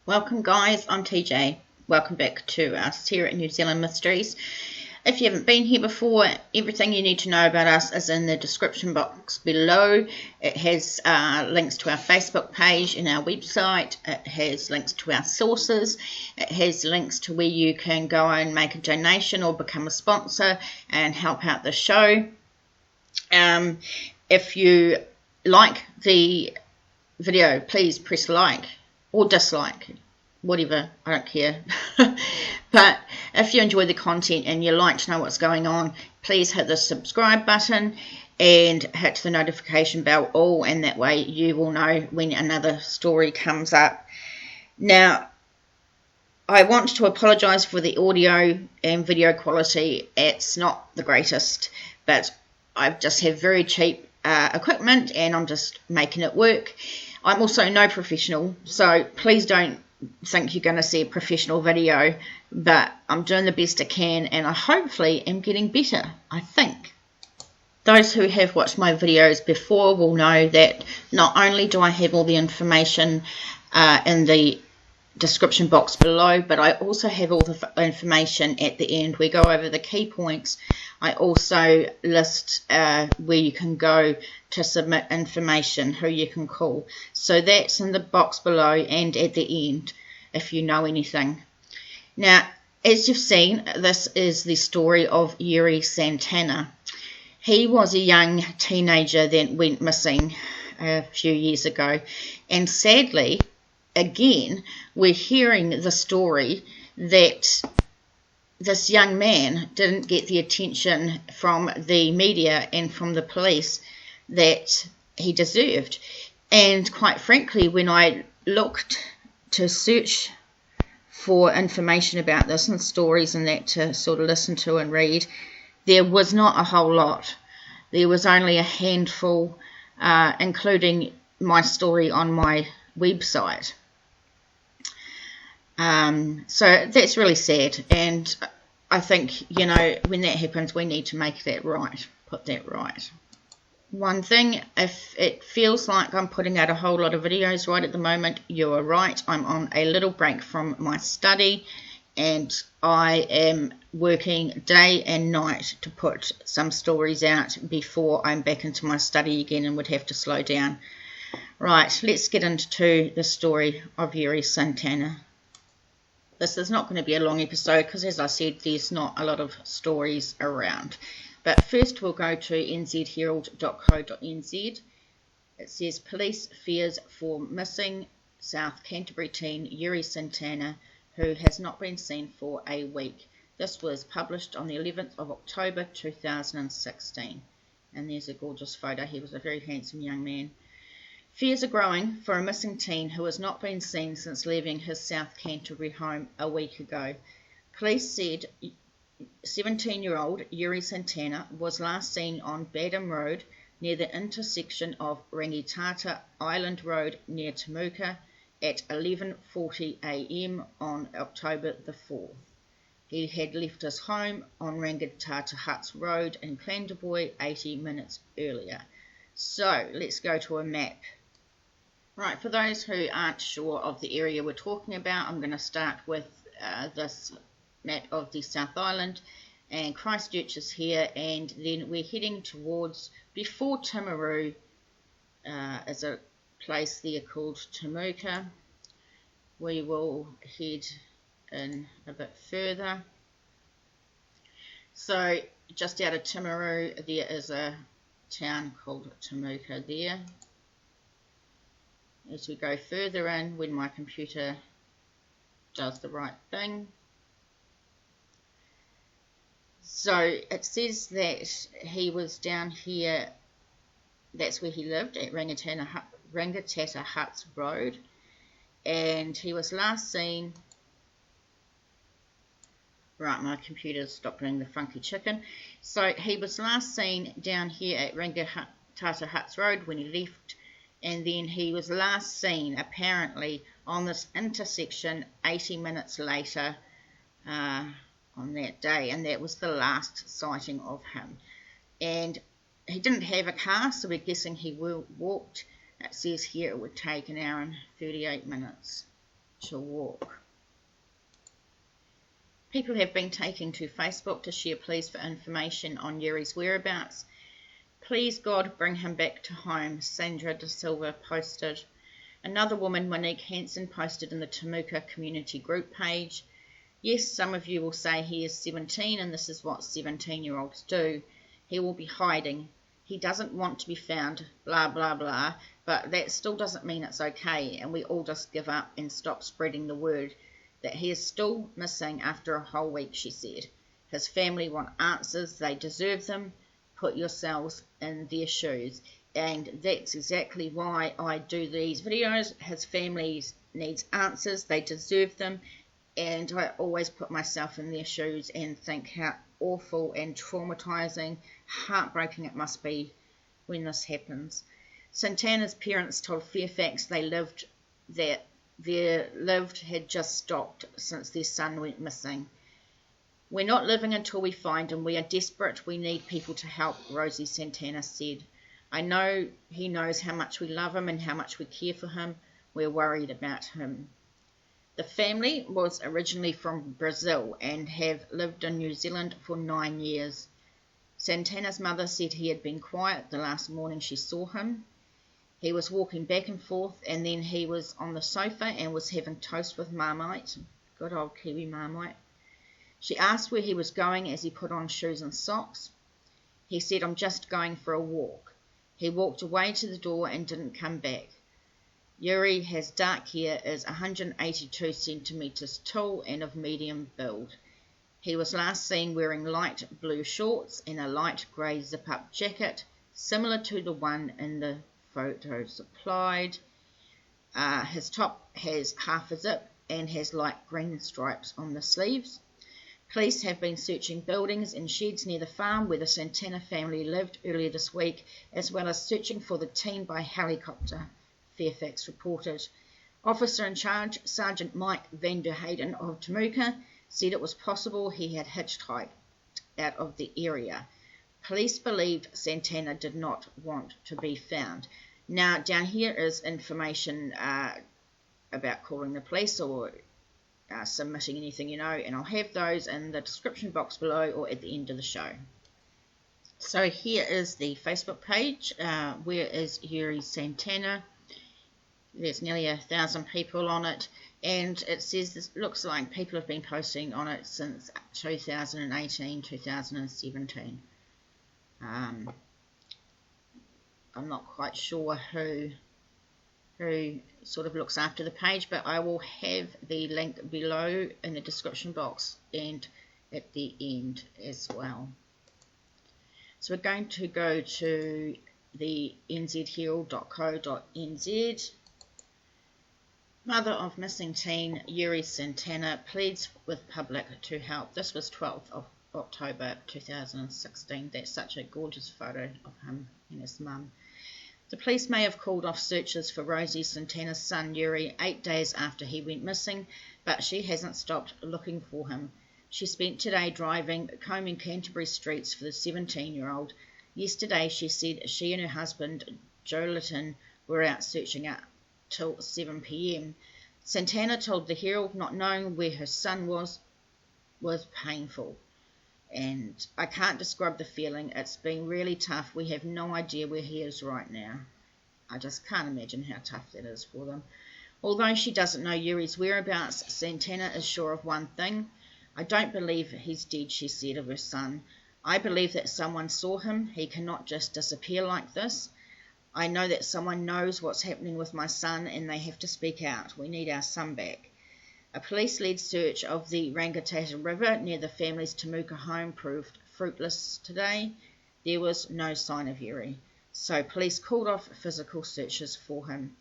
Welcome guys, I'm TJ. Welcome back to us here at New Zealand Mysteries. If you haven't been here before, everything you need to know about us is in the description box below. It has links to our Facebook page and our website. It has links to our sources. It has links to where you can go and make a donation or become a sponsor and help out the show. If you like the video, please press like or dislike, whatever, I don't care. But if you enjoy the content and you like to know what's going on, please hit the subscribe button and hit the notification bell all, and that way you will know when another story comes up. Now, I want to apologise for the audio and video quality. It's not the greatest, but I just have very cheap equipment and I'm just making it work. I'm also no professional, so please don't think you're going to see a professional video, but I'm doing the best I can and I hopefully am getting better, I think. Those who have watched my videos before will know that not only do I have all the information in the description box below, but I also have all the information at the end. We go over the key points. I also list where you can go to submit information, who you can call. So that's in the box below and at the end if you know anything. Now, as you've seen, this is the story of Yuri Santana. He was a young teenager that went missing a few years ago, and sadly, again, we're hearing the story that this young man didn't get the attention from the media and from the police that he deserved. And quite frankly, when I looked to search for information about this and stories and that to sort of listen to and read, there was not a whole lot. There was only a handful, including my story on my website. So that's really sad, and I think, you know, when that happens, we need to make that right, put that right. One thing, if it feels like I'm putting out a whole lot of videos right at the moment, you are right. I'm on a little break from my study, and I am working day and night to put some stories out before I'm back into my study again and would have to slow down. Right, let's get into the story of Yuri Santana. This is not going to be a long episode because, as I said, there's not a lot of stories around. But first we'll go to nzherald.co.nz. It says, police fears for missing South Canterbury teen Yuri Santana, who has not been seen for a week. This was published on the 11th of October 2016. And there's a gorgeous photo. He was a very handsome young man. Fears are growing for a missing teen who has not been seen since leaving his South Canterbury home a week ago. Police said 17-year-old Yuri Santana was last seen on Badham Road near the intersection of Rangitata Island Road near Temuka at 11:40 a.m. on October the 4th. He had left his home on Rangitata Huts Road in Canterbury 80 minutes earlier. So let's go to a map. Right, for those who aren't sure of the area we're talking about, I'm going to start with this map of the South Island, and Christchurch is here, and then we're heading towards, before Timaru is a place there called Temuka. We will head in a bit further. So just out of Timaru there is a town called Temuka there. As we go further in, when my computer does the right thing. So it says that he was down here, that's where he lived, at Rangitata Huts Road, and he was last seen, right, my computer's stopped doing the funky chicken. So he was last seen down here at Rangitata Huts Road when he left, and then he was last seen apparently on this intersection 80 minutes later on that day, and that was the last sighting of him. And he didn't have a car, so we're guessing he walked. It says here it would take an hour and 38 minutes. to walk. People have been taking to Facebook to share pleas for information on Yuri's whereabouts. Please God bring him back to home, Sandra De Silva posted. Another woman, Monique Hanson, posted in the Temuka community group page. Yes, some of you will say he is 17 and this is what 17-year-olds do. He will be hiding. He doesn't want to be found, blah, blah, blah. But that still doesn't mean it's okay, and we all just give up and stop spreading the word that he is still missing after a whole week, she said. His family want answers. They deserve them. Put yourselves in their shoes. And that's exactly why I do these videos. His family needs answers. They deserve them. And I always put myself in their shoes and think how awful and traumatizing, heartbreaking it must be when this happens. Santana's parents told Fairfax their lived had just stopped since their son went missing. We're not living until we find him. We are desperate. We need people to help, Rosie Santana said. I know he knows how much we love him and how much we care for him. We're worried about him. The family was originally from Brazil and have lived in New Zealand for 9 years. Santana's mother said he had been quiet the last morning she saw him. He was walking back and forth, and then he was on the sofa and was having toast with Marmite. Good old Kiwi Marmite. She asked where he was going as he put on shoes and socks. He said, I'm just going for a walk. He walked away to the door and didn't come back. Yuri has dark hair, is 182 centimetres tall and of medium build. He was last seen wearing light blue shorts and a light grey zip-up jacket, similar to the one in the photo supplied. His top has half a zip and has light green stripes on the sleeves. Police have been searching buildings and sheds near the farm where the Santana family lived earlier this week, as well as searching for the teen by helicopter, Fairfax reported. Officer in charge, Sergeant Mike van der Hayden of Temuka, said it was possible he had hitchhiked out of the area. Police believed Santana did not want to be found. Now, down here is information about calling the police or submitting anything, and I'll have those in the description box below or at the end of the show. So here is the Facebook page. Where is Yuri Santana? There's nearly 1,000 people on it, and it says this looks like people have been posting on it since 2018, 2017. I'm not quite sure who sort of looks after the page, but I will have the link below in the description box and at the end as well. So we're going to go to the nzherald.co.nz. Mother of missing teen Yuri Santana pleads with public to help. This was 12th of October 2016. That's such a gorgeous photo of him and his mum. The police may have called off searches for Rosie Santana's son Yuri 8 days after he went missing, but she hasn't stopped looking for him. She spent today combing Canterbury streets for the 17-year-old. Yesterday she said she and her husband Joe Litton were out searching up till 7 p.m. Santana told the Herald not knowing where her son was painful. And I can't describe the feeling. It's been really tough. We have no idea where he is right now. I just can't imagine how tough that is for them. Although she doesn't know Yuri's whereabouts, Santana is sure of one thing. I don't believe he's dead, she said of her son. I believe that someone saw him. He cannot just disappear like this. I know that someone knows what's happening with my son and they have to speak out. We need our son back. A police-led search of the Rangitata River near the family's Temuka home proved fruitless today. There was no sign of Yuri, so police called off physical searches for him.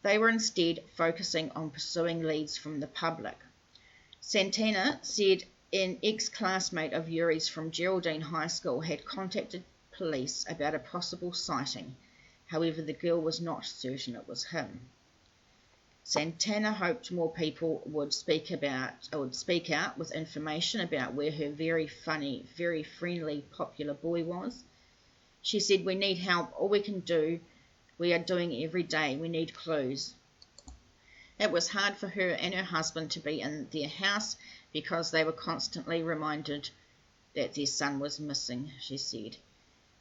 They were instead focusing on pursuing leads from the public. Santana said an ex-classmate of Yuri's from Geraldine High School had contacted police about a possible sighting. However, the girl was not certain it was him. Santana hoped more people would speak out with information about where her very funny, very friendly, popular boy was. She said, "We need help. All we can do, we are doing every day. We need clues." It was hard for her and her husband to be in their house because they were constantly reminded that their son was missing, she said.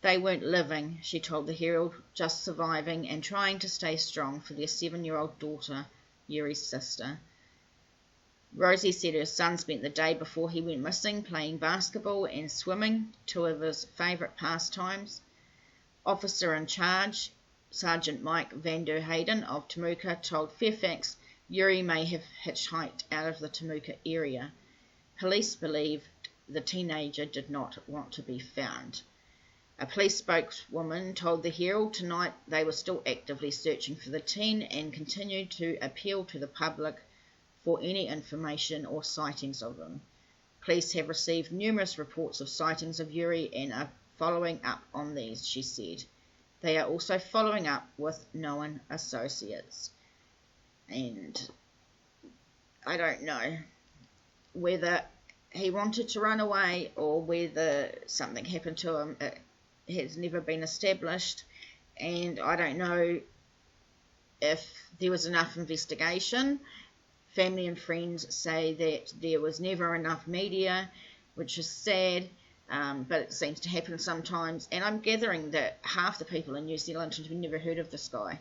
They weren't living, she told the Herald, just surviving and trying to stay strong for their 7-year-old daughter, Yuri's sister. Rosie said her son spent the day before he went missing playing basketball and swimming, 2 of his favourite pastimes. Officer in charge, Sergeant Mike van der Hayden of Temuka, told Fairfax Yuri may have hitchhiked out of the Temuka area. Police believed the teenager did not want to be found. A police spokeswoman told the Herald tonight they were still actively searching for the teen and continued to appeal to the public for any information or sightings of them. Police have received numerous reports of sightings of Yuri and are following up on these, she said. They are also following up with known associates. And I don't know whether he wanted to run away or whether something happened to him. It has never been established, and I don't know if there was enough investigation. Family and friends say that there was never enough media, which is sad, but it seems to happen sometimes. And I'm gathering that half the people in New Zealand have never heard of this guy,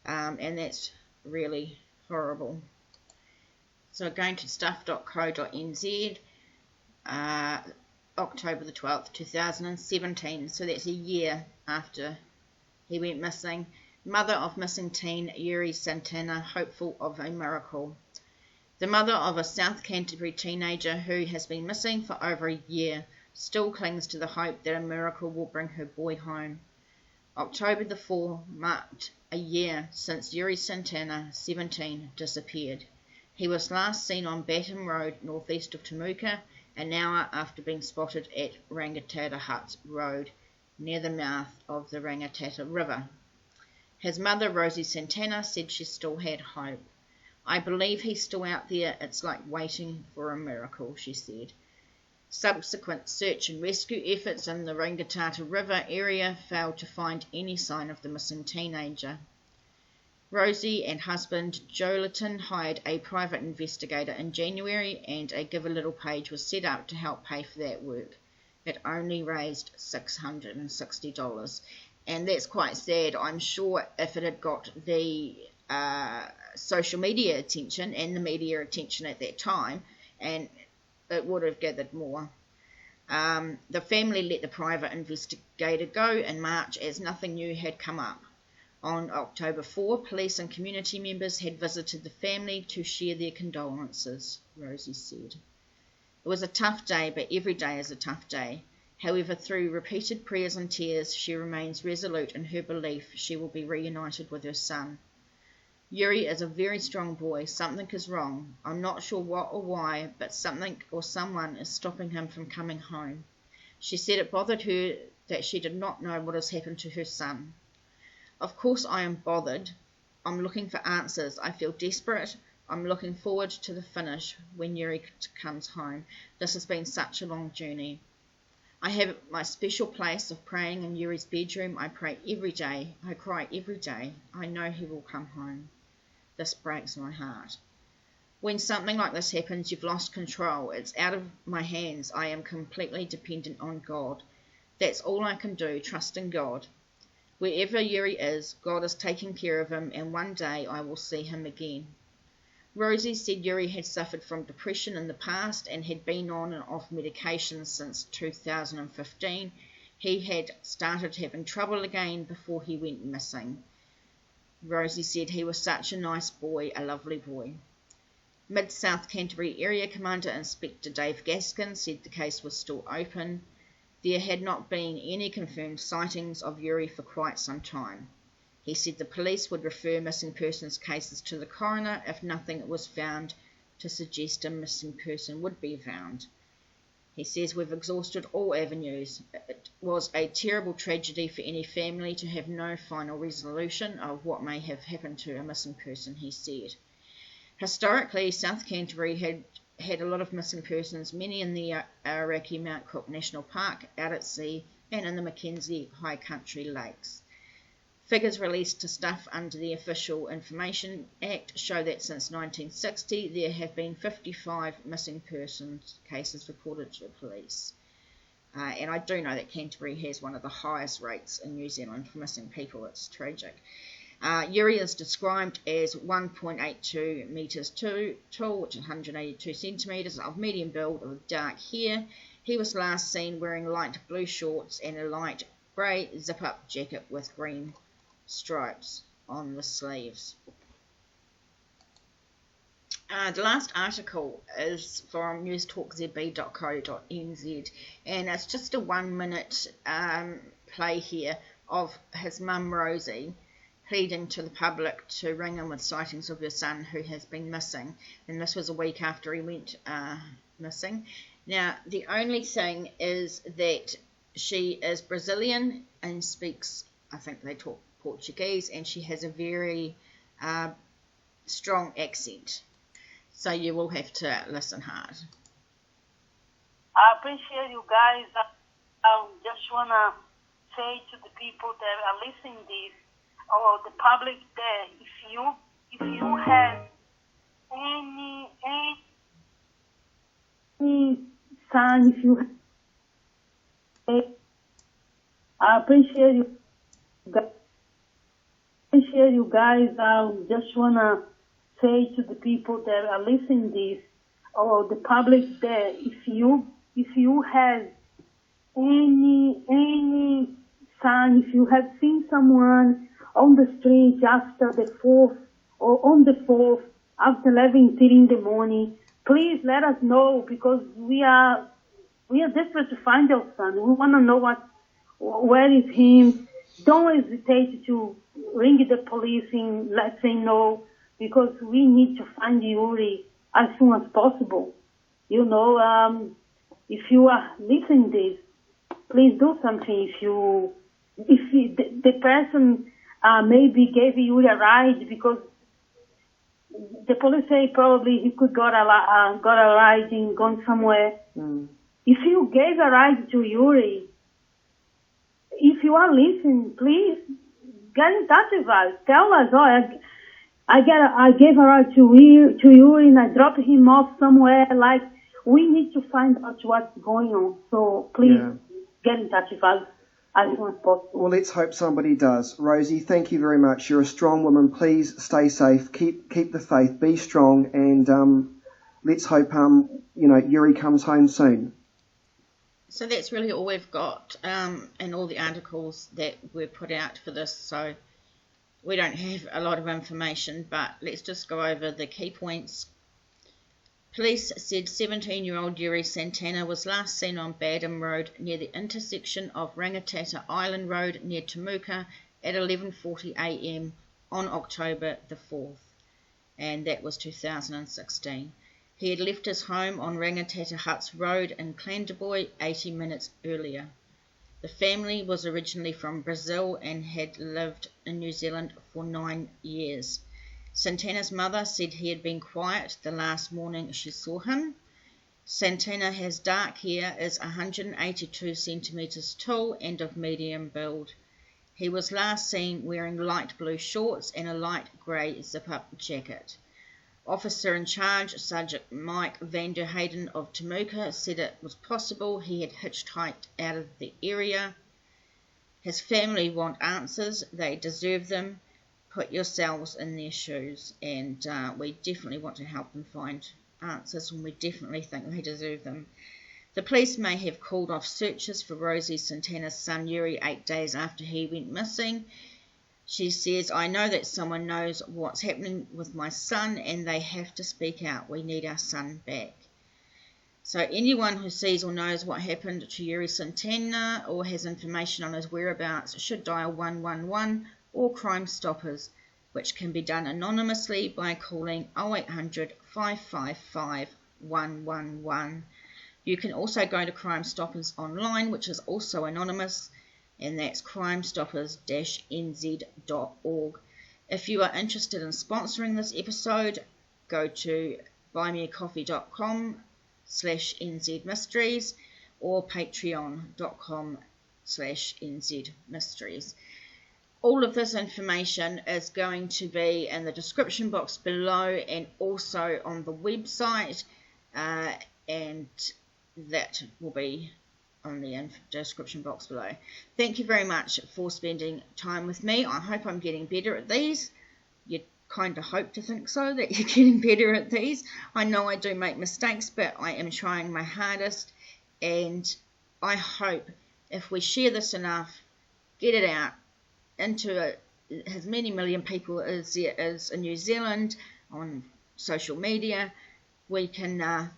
and that's really horrible. So going to stuff.co.nz, October the 12th, 2017, so that's a year after he went missing. Mother of missing teen Yuri Santana, hopeful of a miracle. The mother of a South Canterbury teenager who has been missing for over a year still clings to the hope that a miracle will bring her boy home. October the 4th marked a year since Yuri Santana, 17, disappeared. He was last seen on Batham Road, northeast of Temuka, an hour after being spotted at Rangitata Huts Road, near the mouth of the Rangitata River. His mother, Rosie Santana, said she still had hope. I believe he's still out there. It's like waiting for a miracle, she said. Subsequent search and rescue efforts in the Rangitata River area failed to find any sign of the missing teenager. Rosie and husband Joleton hired a private investigator in January, and a Give a Little page was set up to help pay for that work. It only raised $660. And that's quite sad. I'm sure if it had got the social media attention and the media attention at that time, and it would have gathered more. The family let the private investigator go in March as nothing new had come up. On October 4, police and community members had visited the family to share their condolences, Rosie said. It was a tough day, but every day is a tough day. However, through repeated prayers and tears, she remains resolute in her belief she will be reunited with her son. Yuri is a very strong boy. Something is wrong. I'm not sure what or why, but something or someone is stopping him from coming home. She said it bothered her that she did not know what has happened to her son. Of course I am bothered. I'm looking for answers. I feel desperate. I'm looking forward to the finish when Yuri comes home. This has been such a long journey. I have my special place of praying in Yuri's bedroom. I pray every day. I cry every day. I know he will come home. This breaks my heart. When something like this happens, you've lost control. It's out of my hands. I am completely dependent on God. That's all I can do, trust in God. Wherever Yuri is, God is taking care of him, and one day I will see him again. Rosie said Yuri had suffered from depression in the past and had been on and off medication since 2015. He had started having trouble again before he went missing. Rosie said he was such a nice boy, a lovely boy. Mid-South Canterbury Area Commander Inspector Dave Gaskin said the case was still open. There had not been any confirmed sightings of Yuri for quite some time. He said the police would refer missing persons cases to the coroner if nothing was found to suggest a missing person would be found. He says we've exhausted all avenues. It was a terrible tragedy for any family to have no final resolution of what may have happened to a missing person, he said. Historically, South Canterbury had a lot of missing persons, many in the Aoraki Mount Cook National Park, out at sea, and in the Mackenzie High Country Lakes. Figures released to staff under the Official Information Act show that since 1960 there have been 55 missing persons cases reported to police. And I do know that Canterbury has one of the highest rates in New Zealand for missing people. It's tragic. Yuri is described as 1.82 metres tall, which is 182 centimetres, of medium build with dark hair. He was last seen wearing light blue shorts and a light grey zip-up jacket with green stripes on the sleeves. The last article is from newstalkzb.co.nz, and it's just a 1 minute play here of his mum Rosie pleading to the public to ring in with sightings of her son who has been missing, and this was a week after he went missing. Now, the only thing is that she is Brazilian and speaks, I think they talk Portuguese, and she has a very strong accent. So you will have to listen hard. I appreciate you guys. I just want to say to the people that are listening to this, or the public, that if you have any son, if you have, I appreciate you guys. I just want to say to the people that are listening to this, or the public, that if you have any son, if you have seen someone on the street after the 4th, or on the 4th after 11:30 in the morning, please let us know, because we are desperate to find our son. We want to know where is him. Don't hesitate to ring the police and let's say no, because we need to find Yuri as soon as possible. You know, if you are listening to this, please do something. If the person maybe gave Yuri a ride, because the police say probably he could got a ride and gone somewhere. If you gave a ride to Yuri, if you are listening, please get in touch with us. Tell us, I gave a ride to Yuri and I dropped him off somewhere. Like, we need to find out what's going on. So please get in touch with us as soon as possible. Well, let's hope somebody does. Rosie, thank you very much. You're a strong woman. Please stay safe. Keep the faith. Be strong, and let's hope Yuri comes home soon. So that's really all we've got in all the articles that were put out for this. So we don't have a lot of information, but let's just go over the key points. Police said 17-year-old Yuri Santana was last seen on Badham Road near the intersection of Rangitata Island Road near Temuka at 11:40 a.m. on October the 4th, and that was 2016. He had left his home on Rangitata Huts Road in Canterbury 80 minutes earlier. The family was originally from Brazil and had lived in New Zealand for 9 years. Santana's mother said he had been quiet the last morning she saw him. Santana has dark hair, is 182 centimetres tall and of medium build. He was last seen wearing light blue shorts and a light grey zip-up jacket. Officer in charge, Sergeant Mike van der Hayden of Temuka, said it was possible he had hitchhiked out of the area. His family want answers. They deserve them. Put yourselves in their shoes, and we definitely want to help them find answers, and we definitely think they deserve them. The police may have called off searches for Rosie Santana's son Yuri 8 days after he went missing. She says, I know that someone knows what's happening with my son, and they have to speak out. We need our son back. So anyone who sees or knows what happened to Yuri Santana or has information on his whereabouts should dial 111 or Crimestoppers, which can be done anonymously by calling 0800 555 111. You can also go to Crimestoppers online, which is also anonymous, and that's crimestoppers-nz.org. If you are interested in sponsoring this episode, go to buymeacoffee.com/nzmysteries or patreon.com/nzmysteries. all of this information is going to be in the description box below and also on the website, and that will be on the description box below. Thank you very much for spending time with me. I hope I'm getting better at these. You kind of hope to think so, that you're getting better at these. I know I do make mistakes, but I am trying my hardest, and I hope if we share this enough, get it out into as many million people as there is in New Zealand on social media, we can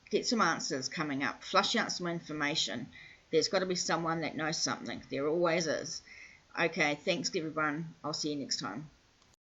get some answers coming up, flush out some information. There's got to be someone that knows something. There always is. Okay, thanks everyone. I'll see you next time.